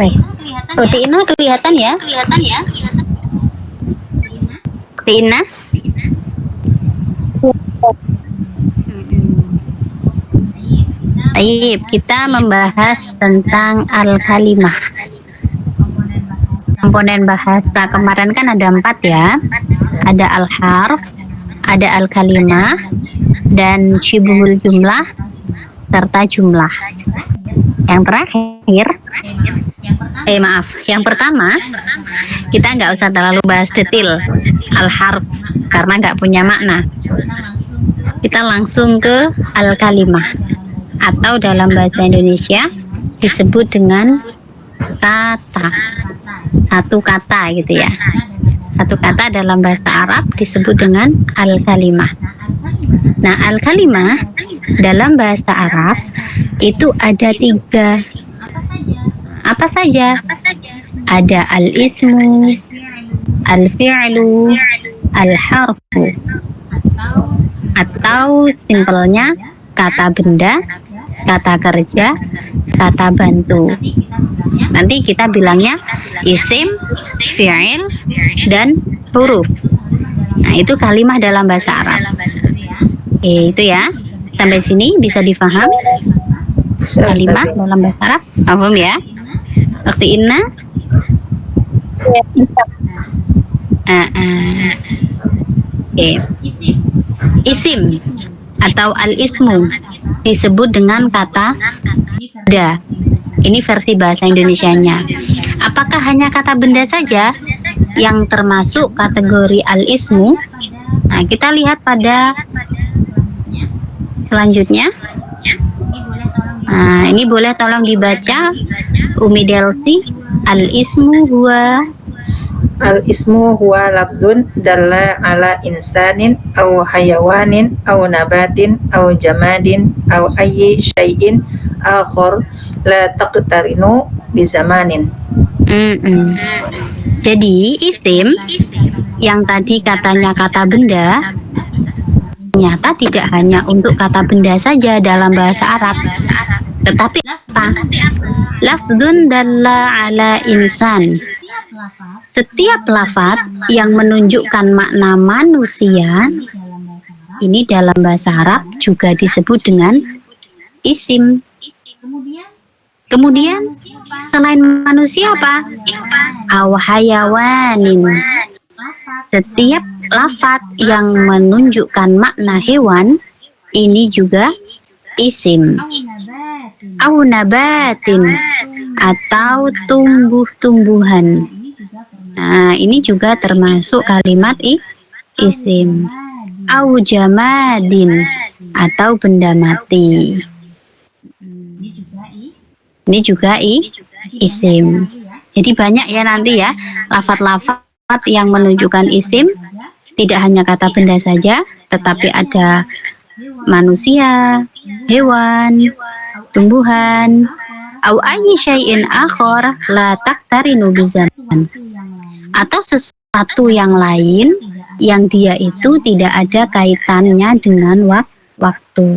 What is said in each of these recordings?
Baik. Ina kelihatan ya? Ina? Baik, kita membahas tentang al-kalimah. Komponen bahasa kemarin kan ada 4 ya. Ada al-harf, ada al-kalimah, dan syibhul jumlah, serta jumlah. Yang terakhir, yang pertama, kita nggak usah terlalu bahas detail al-harf karena nggak punya makna. Kita langsung ke al-kalimah, atau dalam bahasa Indonesia disebut dengan kata. Satu kata gitu ya. Satu kata dalam bahasa Arab disebut dengan al-kalimah. Nah, al-kalimah dalam bahasa Arab itu ada 3. Apa saja? Ada al-ismu, al-fi'lu, al-harfu. Atau simpelnya kata benda, kata kerja, kata bantu. Nanti kita bilangnya isim, fi'il, dan huruf. Nah, itu kalimah dalam bahasa Arab. Itu ya. Sampai sini bisa difaham? Kalimah dalam bahasa Arab. Paham ya? Waktu Inna? Isim atau al-ismu disebut dengan kata benda. Ini versi bahasa Indonesianya. Apakah hanya kata benda saja yang termasuk kategori al-ismu? Nah, kita lihat pada selanjutnya. Nah, ini boleh tolong dibaca Umi Delsi. Al-ismu huwa lafzun dalla ala insanin aw hayawanin aw nabatin aw jamadin aw ayyi syai'in akhar la taqtarinu bi zamanin. Jadi isim yang tadi katanya kata benda ternyata tidak hanya untuk kata benda saja dalam bahasa Arab, tetapi apa? Lafzun dalla ala insan. Setiap lafaz yang menunjukkan makna manusia ini dalam bahasa Arab juga disebut dengan isim. Kemudian selain manusia apa? Aw hayawanin. Setiap lafaz yang menunjukkan makna hewan ini juga isim. Aw nabatin, atau tumbuh-tumbuhan. Nah, ini juga termasuk kalimat isim. Aw jamadin, atau benda mati. Ini juga isim. Jadi banyak ya nanti ya lafaz-lafaz yang menunjukkan isim. Tidak hanya kata benda saja, tetapi ada manusia, hewan, tumbuhan, au ayyi syai'in akhar la taqtarinu bizaman, atau sesuatu yang lain yang dia itu tidak ada kaitannya dengan waktu.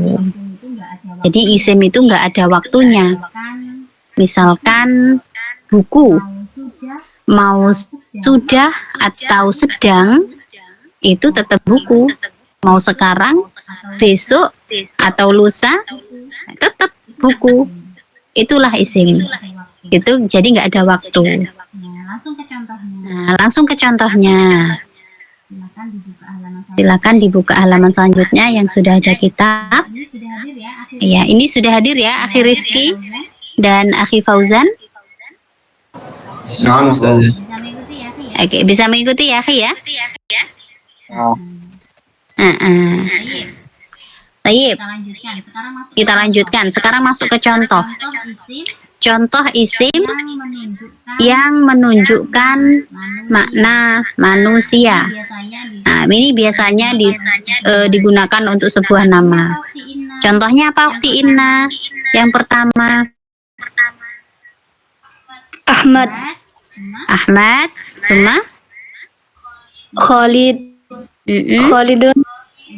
Jadi isim itu nggak ada waktunya. Misalkan buku, mau sudah atau sedang itu tetap buku. Mau sekarang, besok, atau lusa tetap buku. Itulah isim. Itu jadi nggak ada waktu. Nah, langsung ke contohnya. Silakan dibuka halaman selanjutnya yang sudah ada kitab. Ya, ini sudah hadir ya, Akhi Rifki dan Akhi Fauzan. Oke, bisa mengikuti ya, Akhi ya. Baik. Kita lanjutkan. Sekarang masuk ke contoh. Contoh isim yang menunjukkan makna manusia. Nah, ini biasanya digunakan untuk sebuah nama. Contohnya apa, Ukhti Inna? Yang pertama, Ahmad, Suma, Khalidun,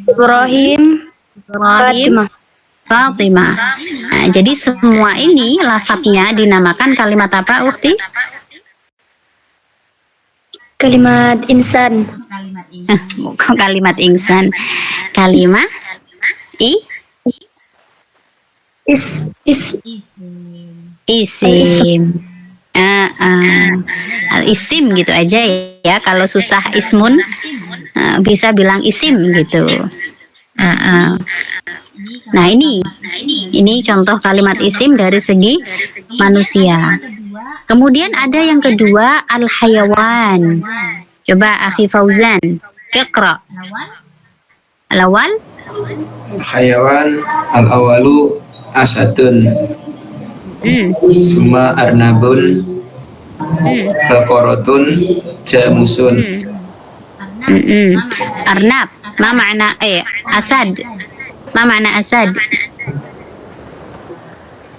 Ibrahim, Fatimah. Fatimah. Nah, jadi semua ini lafadznya dinamakan kalimat apa, Ukti? Kalimat insan. Bukan kalimat insan. Kalimat i Is isim. Al-isim gitu aja ya. Kalau susah ismun bisa bilang isim gitu. Nah ini contoh kalimat isim dari segi manusia. Kemudian ada yang kedua al-hayawan. Coba Akhi Fauzan, iqra. Al-awwal Hayawan al-awalu asadun, summa arnabun, baqaratun, jamusun. Arnab. Ma makna asad? Ma makna asad?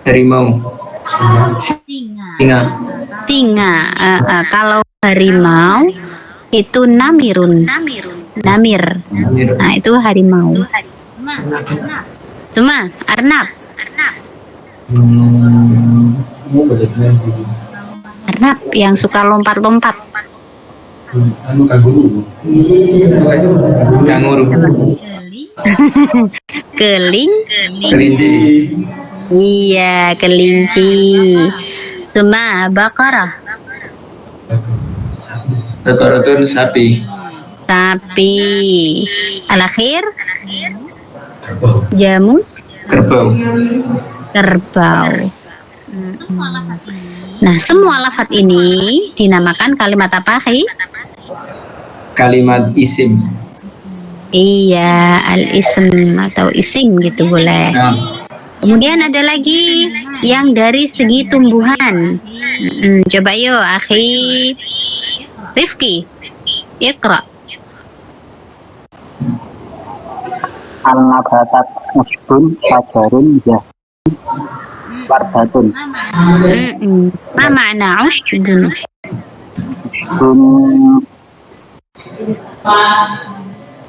Harimau. Singa. Singa. Kalau harimau itu namirun. Namir. Nah, itu harimau. Cuma arnab. Arnab yang suka lompat-lompat. Kanguru. Keling. Kelinci. Iya, kelinci. Cuma bakarah. Baqaratun sapi. Sapi. Al-akhir jamus. Kerbau. Kerbau. Nah, semua lafaz ini dinamakan kalimat apa, Khi? Kalimat isim. Iya, al-ism atau isim gitu boleh. Nah, Kemudian ada lagi yang dari segi tumbuhan. Coba yuk, Akhi Rifki, iqra. An-nabatat musbun sajarun wardatun. Ma makna ushbun? Musbun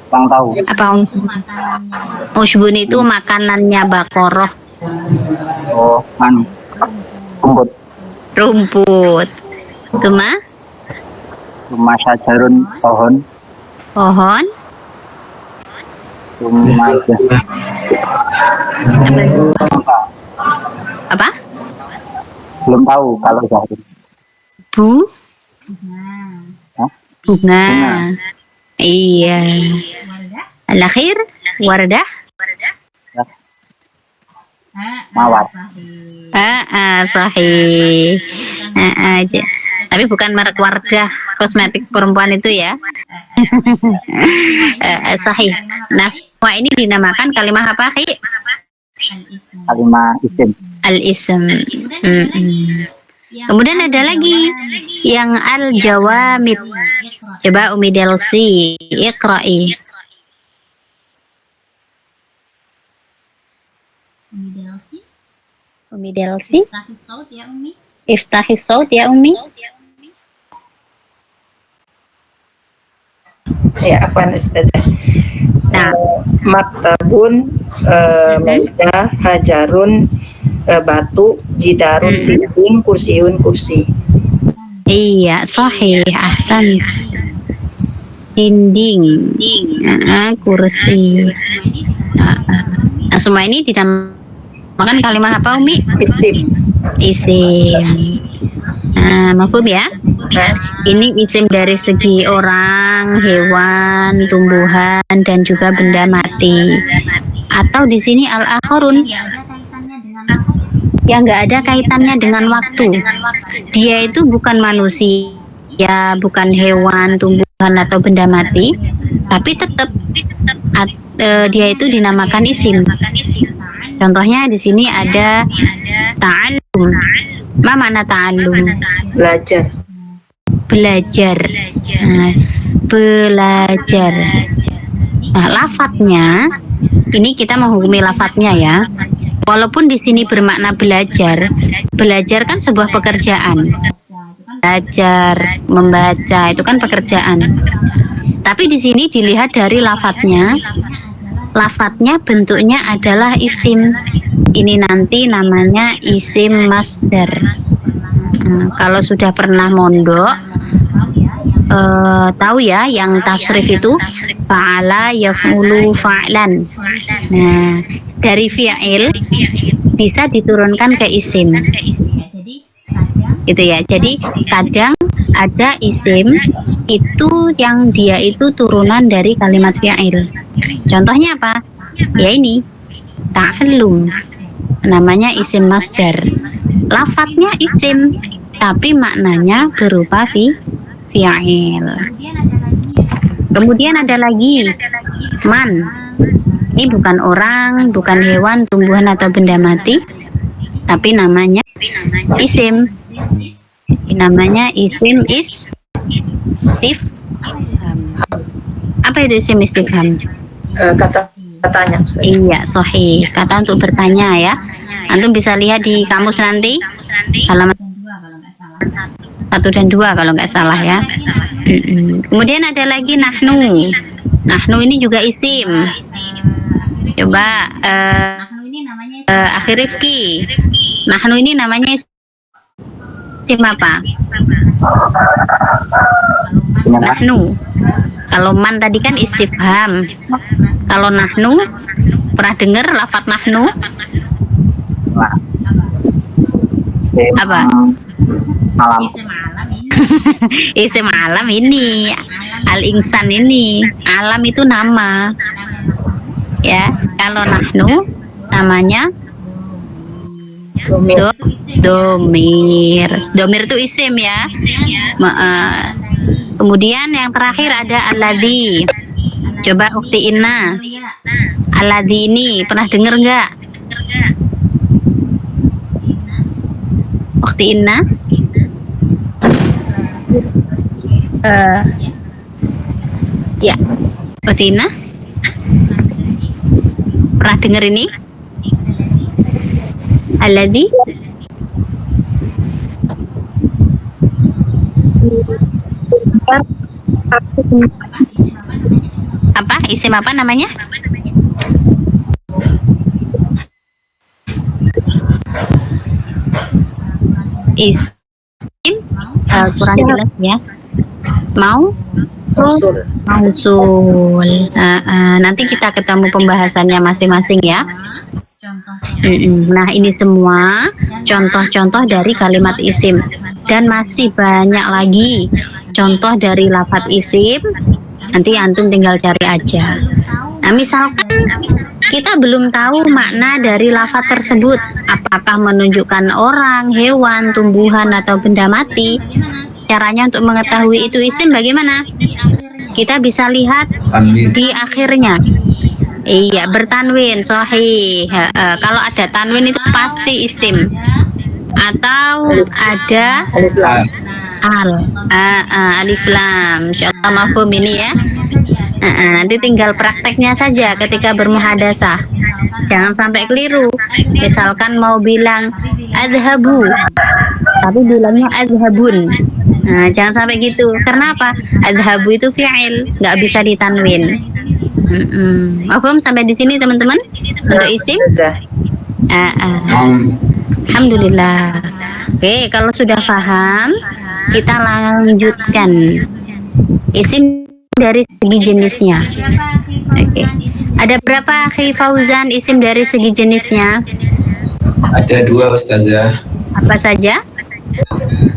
yang tahu. Apa ushbun itu makanannya Baqarah, Oh, rumput. rumput. Cuma Rumah sajarun pohon. pohon. Rumah Apa? belum tahu kalau jarum. Hah? Bunga. Iya. Al-akhir wardah. Mawar. Sahih. Tapi bukan merek Wardah kosmetik perempuan itu ya. Sahih. Nah, semua ini dinamakan kalimat apa, Khi? Kalimat isim. Al-ism. Kemudian ada lagi yang al-jawamid. Coba Umi Delsi, iqra'i. Umi Delsi, iftahis saut ya Umi. Ya, afwan Ustazah. Nah, Maktabun, meja, hajarun, batu, jidarun, dinding, kursiun, kursi. iya, sahih, ahsan. Dinding, kursi. Nah, semua ini dinamakan kalimat apa, Umi? Isim. Isim. Mafhum ya? Nah, Ini isim dari segi orang, hewan, tumbuhan, dan juga benda mati. Atau di sini al-akharun yang nggak ada kaitannya dengan waktu. Dia itu bukan manusia, bukan hewan, tumbuhan atau benda mati, tapi tetap dia itu dinamakan isim. Contohnya di sini ada ta'allum. Ma makna ta'allum? belajar. Belajar. Belajar. Nah, lafadznya ini kita menghukumi lafadznya ya. Walaupun di sini bermakna belajar, belajar kan sebuah pekerjaan. Belajar, membaca itu kan pekerjaan. Tapi di sini dilihat dari lafadznya, lafadznya bentuknya adalah isim. Ini nanti namanya isim masdar. Nah, kalau sudah pernah mondok, tahu ya yang tasrif itu fa'ala yaf'ulu fa'lan. Nah, dari fi'il bisa diturunkan ke isim. Gitu ya. Jadi kadang ada isim itu yang dia itu turunan dari kalimat fi'il. Contohnya apa? Ya ini, ta'allum. Namanya isim masdar. Lafadznya isim, tapi maknanya berupa fi'il. Kemudian ada lagi man. Ini bukan orang, bukan hewan, tumbuhan atau benda mati, tapi namanya isim. Namanya isim istifham. Apa itu isim istifham? Kata tanya. Ustaz. Iya, sahih. Kata untuk bertanya ya. Antum bisa lihat di kamus nanti halaman 1 dan 2 kalau nggak salah ya. Kemudian ada lagi nahnu. Nahnu ini juga isim. Coba akhir Rifki. Nahnu ini namanya isim apa? Nahnu. Kalau man tadi kan istifham. Kalau nahnu, pernah dengar lafadz nahnu? Apa? Malam. Isim alam ini, al-insan ini. Alam itu nama. Ya, kalau nahnu namanya domir. Domir itu isim ya. Kemudian yang terakhir ada alladzi. Coba ukti inna. Alladzi ini pernah dengar nggak? Ukti inna. Ya, ukti inna. Pernah dengar ini? Alladzi. Apa? Isim apa namanya? Isim kurang jelas ya. Mausul. Mausul. Nanti kita ketemu pembahasannya masing-masing ya. Nah, ini semua contoh-contoh dari kalimat isim, dan masih banyak lagi contoh dari lafadz isim. Nanti antum tinggal cari aja. Nah, misalkan kita belum tahu makna dari lafadz tersebut, apakah menunjukkan orang, hewan, tumbuhan, atau benda mati. Caranya untuk mengetahui itu isim bagaimana? Kita bisa lihat Tanwin. di akhirnya. Iya, bertanwin, sahih. Kalau ada tanwin itu pasti isim. Atau ada Alif lam. alif lam. Insyaallah mafhum ini ya. Nanti tinggal prakteknya saja ketika bermuhadasah. Jangan sampai keliru. Misalkan mau bilang adhabu, tapi bilangnya adhabun. Nah, jangan sampai gitu. Karena apa? Adhabu itu fi'il, nggak bisa ditanwin. Mafhum sampai di sini teman-teman untuk isim? Ustazah. Alhamdulillah. Oke, kalau sudah paham, kita lanjutkan isim dari segi jenisnya. Oke. Ada berapa akhi Fauzan isim dari segi jenisnya? Ada 2 Ustazah. Apa saja?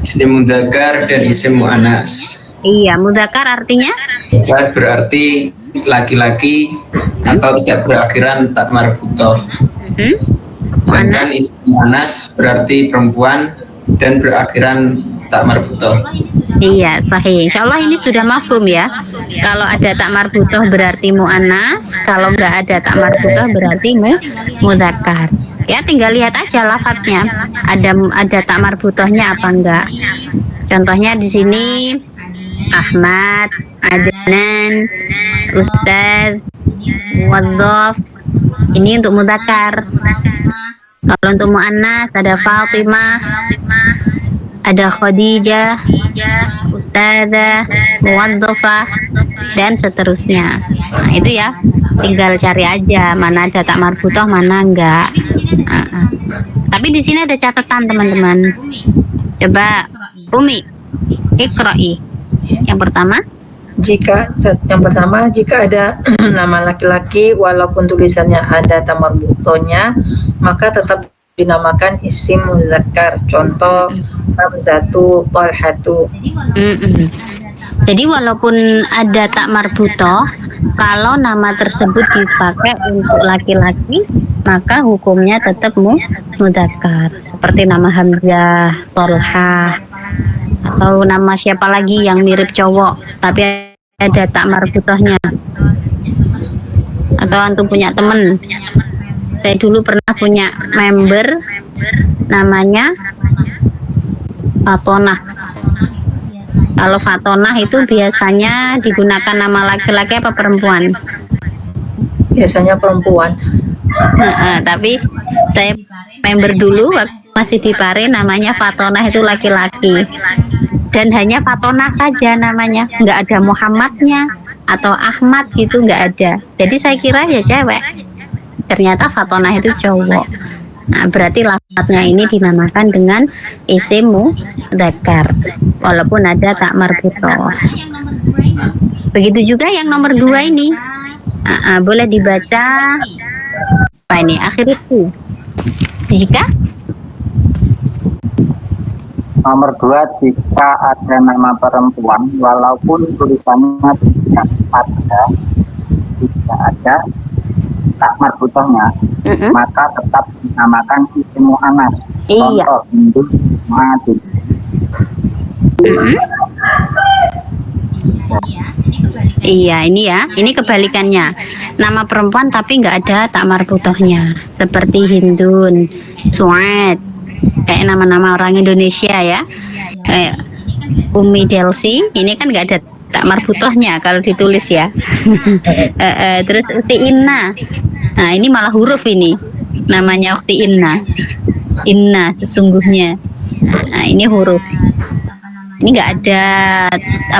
Isim mudzakkar dan isim muannas. Iya, muzakkar artinya? Mudzakkar berarti laki-laki atau tidak berakhiran tak marbutah. Sedangkan isim muannas berarti perempuan dan berakhiran tak marbutah. Iya, sahih. Insyaallah ini sudah mafhum ya. Kalau ada tak marbutoh berarti mu'annas, kalau nggak ada tak marbutoh berarti mudzakkar. Ya, tinggal lihat aja lafadznya. Ada tak marbutohnya apa enggak. Contohnya di sini Ahmad, Adnan, Ustaz, Muwadzaf. Ini untuk mudzakkar. Kalau untuk mu'annas ada Fatimah, ada Khadijah, ustadzah, muwadzafah, dan seterusnya. Nah, itu ya, tinggal cari aja mana ada tak marbutoh, mana enggak. Tapi di sini ada catatan teman-teman. Coba Umi, iqra'i. Yang pertama, Yang pertama, jika ada nama laki-laki walaupun tulisannya ada tak marbutohnya, maka tetap dinamakan isim muzakkar. Contoh Hamzatu, Talhatu. Jadi walaupun ada tak marbutoh, kalau nama tersebut dipakai untuk laki-laki, maka hukumnya tetap mudzakkar. Seperti nama Hamzah, Tolha, atau nama siapa lagi yang mirip cowok tapi ada tak marbutohnya. Atau antum punya temen, saya dulu pernah punya member namanya Fatonah. Kalau Fatonah itu biasanya digunakan nama laki-laki apa perempuan? Biasanya perempuan. Tapi saya member dulu waktu masih di Pare namanya Fatonah itu laki-laki, dan hanya Fatonah saja namanya, nggak ada Muhammadnya atau Ahmad gitu, nggak ada. Jadi saya kira ya cewek, ternyata Fatonah itu cowok. Nah, berarti lafadznya ini dinamakan dengan isim mudzakar walaupun ada tak marbutoh. Begitu juga yang nomor 2 ini. Boleh dibaca apa ini? Akhir itu. Jika Nomor 2, jika ada nama perempuan walaupun tulisannya tidak ada tak marbutohnya, maka tetap dinamakan isim mu'annas. Iya. Contoh Hindu, Madin. Iya, ini ya, ini kebalikannya. Nama perempuan tapi nggak ada tak marbutohnya, seperti Hindun, Suad, kayak nama-nama orang Indonesia ya, kayak Umi Delsi, ini kan nggak ada tak marbutohnya kalau ditulis ya. Terus Ukti Inna, nah ini malah huruf ini, namanya Ukti Inna, Inna sesungguhnya. Nah ini huruf. Ini nggak ada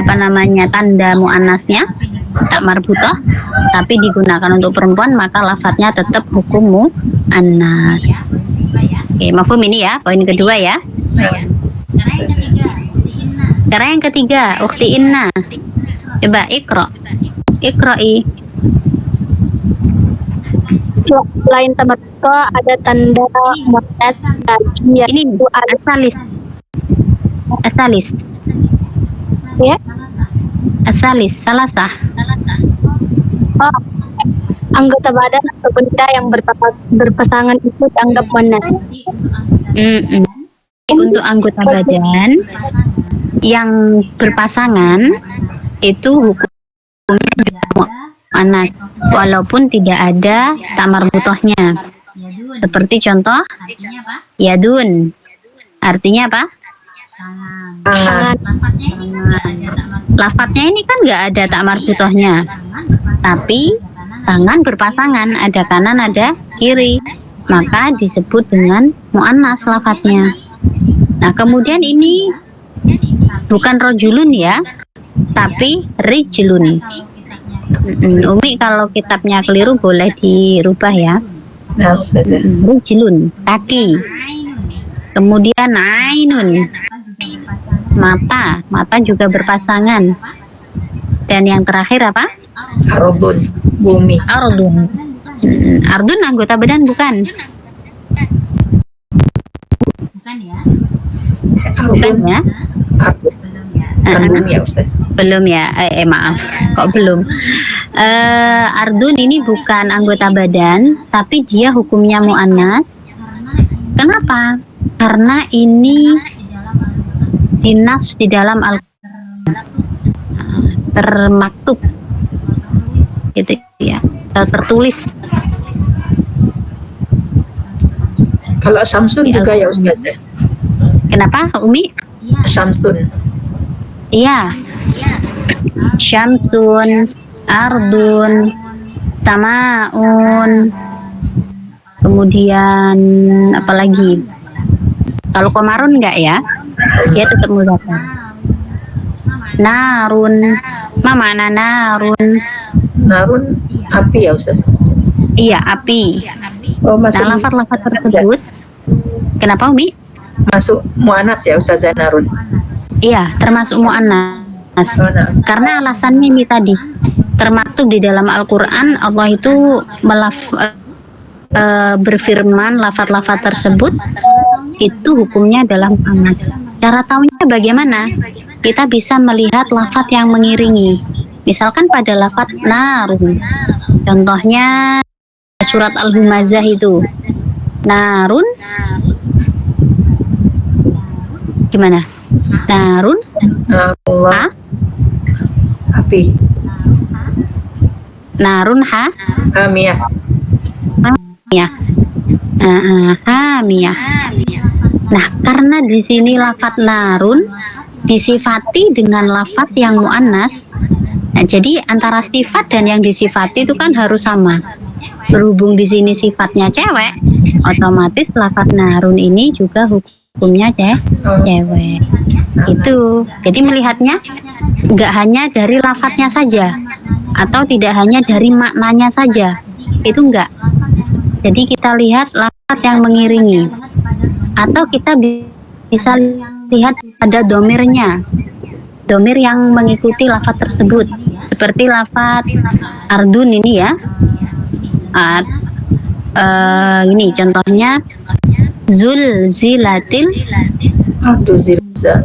apa namanya tanda muannasnya, tak marbutoh, tapi digunakan untuk perempuan, maka lafadznya tetap hukum muannas. Oke, mafhum ini ya, poin kedua ya. Sekarang yang ketiga, Ukti Inna. Coba iqra'i. Selain tak marbutoh ada tanda muannas lagi, Ini yaitu asalis. ya. Asalis, salasah. Oh, anggota badan atau benda yang berpasangan itu dianggap muannas. Untuk anggota badan yang berpasangan itu hukumnya muannas walaupun tidak ada tak marbutohnya. Seperti contoh yadun. Artinya apa? Tangan. Lafadznya ini kan nggak ada tak marbutohnya, tapi tangan berpasangan, ada kanan ada kiri, maka disebut dengan muannas lafadznya. Nah kemudian ini bukan rojulun ya, tapi rijlun. Umi kalau kitabnya keliru boleh dirubah ya. Nah, Ustazah. Rijlun, kaki. Kemudian ainun, mata juga berpasangan. Dan yang terakhir apa? Ardun, bumi. Ardun. Ardun anggota badan bukan? Bukan Ardun, ya? Ardun. Bukan bumi ya Ustaz. Belum ya? Maaf, kok belum? Ardun ini bukan anggota badan, tapi dia hukumnya muannas. Kenapa? Karena ini dinas di dalam termaktub gitu ya, atau tertulis. Kalau Samsun juga ya Ustaz. Kenapa Umi? Samsun. Iya, Syamsun, Ardun, Samaun, kemudian apa lagi? Kalau Komarun enggak ya, dia tetap mudzakkar. Narun. Ma mana narun? Narun api ya Ustaz. Iya, api. Oh, Nah, masuk lafaz-lafaz tersebut, kenapa Umi? masuk muannats ya Ustazah Narun. Iya, termasuk mu'annas. Oh, nah. Karena alasannya ini tadi, termaktub di dalam Al-Quran, Allah itu berfirman lafaz-lafaz tersebut itu hukumnya adalah mu'annas. Cara tahunya bagaimana? Kita bisa melihat lafaz yang mengiringi. Misalkan pada lafaz narun. Contohnya surat Al-Humazah itu. Narun. Gimana? Narun. Allah. Api. Narun ha. Hamiyah. Ya. Hamiyah. Nah, karena di sini lafaz narun disifati dengan lafaz yang mu'annas. Nah, jadi antara sifat dan yang disifati itu kan harus sama. Berhubung di sini sifatnya cewek, otomatis lafaz narun ini juga hukumnya cewek. Itu. Jadi melihatnya nggak hanya dari lafaznya saja, atau tidak hanya dari maknanya saja. Itu enggak. Jadi kita lihat lafaz yang mengiringi, atau kita bisa lihat ada domirnya, domir yang mengikuti lafaz tersebut, seperti lafaz ardun ini ya. Ini contohnya zulzilatil. Aduh, zilzal.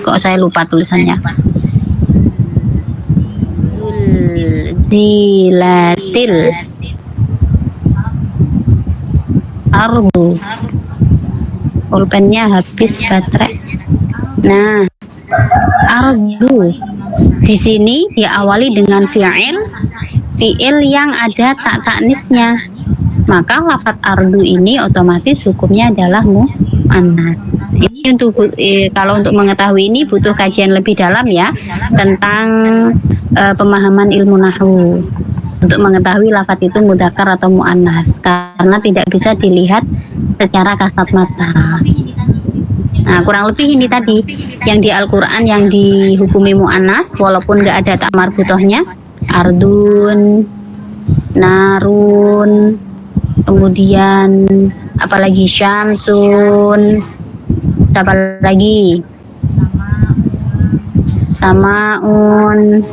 Kok saya lupa tulisannya. Zulzilatil ardu. Pulpennya habis baterai. Nah, ardu di sini diawali dengan fi'il yang ada tak taknisnya. Maka lafaz ardu ini otomatis hukumnya adalah mu'annas. Ini kalau untuk mengetahui ini butuh kajian lebih dalam ya tentang pemahaman ilmu nahwu untuk mengetahui lafaz itu mudzakkar atau mu'annas, karena tidak bisa dilihat secara kasat mata. Nah, kurang lebih ini tadi yang di Al-Quran yang dihukumi mu'annas walaupun nggak ada tak marbutohnya, ardun, narun, kemudian apalagi syamsun, apalagi samaun,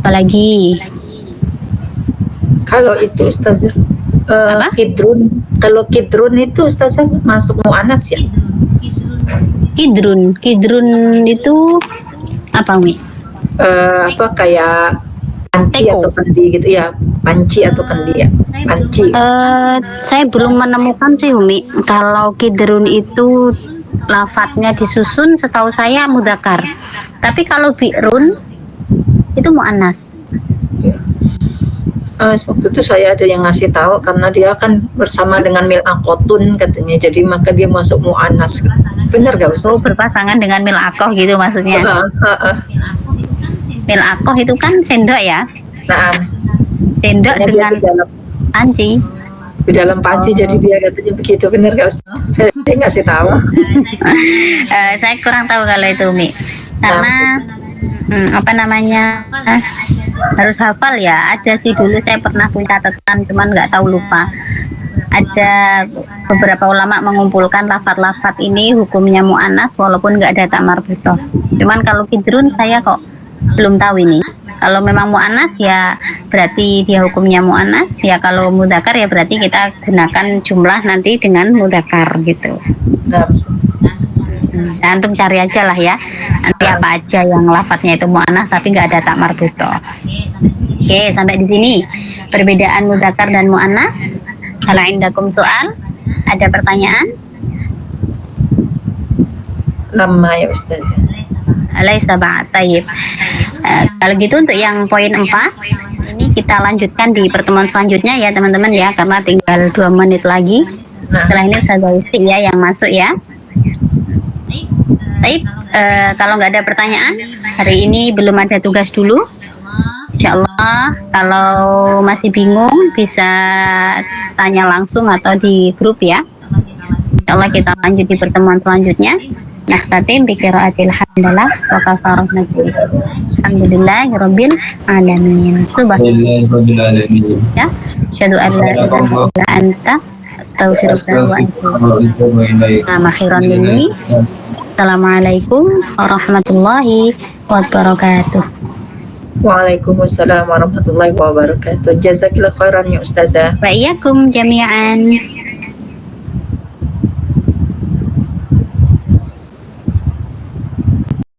apalagi Kalau itu Ustazah kidrun. Kalau kidrun itu Ustazah masuk mu'anats ya? kidrun itu apa Umi? Apa kayak panci Teko. atau kendi gitu ya? Panci atau kendi ya? Panci. Saya belum menemukan sih Umi. Kalau kidrun itu lafadznya disusun, setahu saya mudzakkar. Tapi kalau bi'run itu mu'annas. Waktu itu saya ada yang ngasih tahu karena dia kan bersama dengan mil'aqotun katanya, jadi maka dia masuk mu'annas. Benar gak Ustaz? Oh, berpasangan dengan mil'aqoh gitu maksudnya. Mil'aqoh itu kan sendok ya. Nah, Sendok dia dengan di dalam, panci. di dalam panci, jadi dia katanya begitu. Benar gak Ustaz? Saya ngasih tahu. Saya kurang tahu kalau itu Umi. Karena apa namanya, harus hafal ya. Ada sih dulu saya pernah punya catatan, cuman nggak tahu, lupa. Ada beberapa ulama mengumpulkan lafaz-lafaz ini hukumnya mu'annas walaupun nggak ada tak marbutoh. Cuman kalau kidrun saya kok belum tahu ini. Kalau memang mu'annas ya berarti dia hukumnya mu'annas, ya kalau mudzakkar ya berarti kita gunakan jumlah nanti dengan mudzakkar gitu. Nah, Nah, antum cari aja lah ya nanti apa aja yang lafadznya itu mu'annas tapi nggak ada tak marbutoh. Oke, sampai di sini perbedaan mudzakkar dan mu'annas. Kalau indakum soal, ada pertanyaan? lama ya Ustaz. Laisa ba'd. Tayyib. Kalau gitu untuk yang poin 4 ini kita lanjutkan di pertemuan selanjutnya ya teman-teman ya, karena tinggal 2 menit lagi. Nah, Setelah ini saya isi ya yang masuk ya. Baik, kalau nggak ada pertanyaan, hari ini belum ada tugas dulu. Insya Allah, kalau masih bingung bisa tanya langsung atau di grup ya. Insyaallah kita lanjut di pertemuan selanjutnya. Nakhtatim bi qiraatil hamdalah wa kafarah majlis. Alhamdulillahirabbil alamin. Alhamdulillahirabbil alamin. Ya. Asyhadu an la ilaha illa anta astaghfiruka wa atubu ilaik. Akhiran ini. Assalamualaikum warahmatullahi wabarakatuh. Waalaikumsalam warahmatullahi wabarakatuh. Jazakillah khairan ya Ustazah. Wa iyyakum jami'an.